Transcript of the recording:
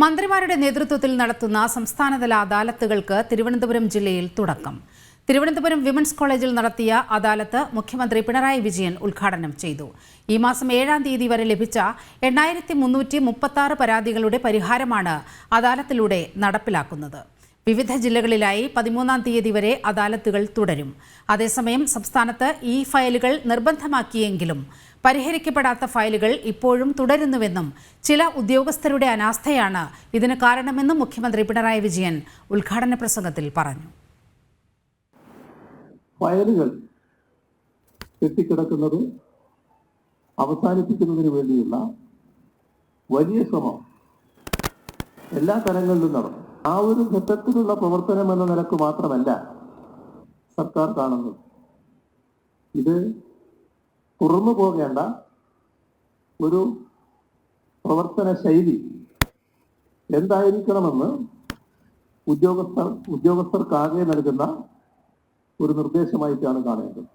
മന്ത്രിമാരുടെ നേതൃത്വത്തിൽ നടത്തുന്ന സംസ്ഥാനതല അദാലത്തുകൾക്ക് തിരുവനന്തപുരം ജില്ലയിൽ തുടക്കം. തിരുവനന്തപുരം വിമൻസ് കോളേജിൽ നടത്തിയ അദാലത്ത് മുഖ്യമന്ത്രി പിണറായി വിജയൻ ഉദ്ഘാടനം ചെയ്തു. ഈ മാസം 7-ാം തീയതി വരെ ലഭിച്ച 8336 പരാതികളുടെ പരിഹാരമാണ് അദാലത്തിലൂടെ നടപ്പിലാക്കുന്നത്. വിവിധ ജില്ലകളിലായി 13-ാം തീയതി വരെ അദാലത്തുകൾ തുടരും. അതേസമയം സംസ്ഥാനത്ത് ഈ ഫയലുകൾ നിർബന്ധമാക്കിയെങ്കിലും പരിഹരിക്കപ്പെടാത്ത ഫയലുകൾ ഇപ്പോഴും തുടരുന്നുവെന്നും ചില ഉദ്യോഗസ്ഥരുടെ അനാസ്ഥയാണ് ഇതിന് കാരണമെന്നും മുഖ്യമന്ത്രി പിണറായി വിജയൻ ഉദ്ഘാടന പ്രസംഗത്തിൽ പറഞ്ഞു. ഫയലുകൾ കെട്ടിക്കിടക്കുന്നത് അവസാനിപ്പിക്കുന്നതിന് വേണ്ടിയുള്ള വലിയ ശ്രമം എല്ലാ തലങ്ങളിലും നടന്നു. ആ ഒരു ഘട്ടത്തിലുള്ള പ്രവർത്തനം എന്ന നിലക്ക് മാത്രമല്ല സർക്കാർ കാണുന്നത്. ഇത് തുറന്നു പോകേണ്ട ഒരു പ്രവർത്തന ശൈലി എന്തായിരിക്കണമെന്ന് ഉദ്യോഗസ്ഥർക്കാകെ നൽകുന്ന ഒരു നിർദ്ദേശമായിട്ടാണ് കാണേണ്ടത്.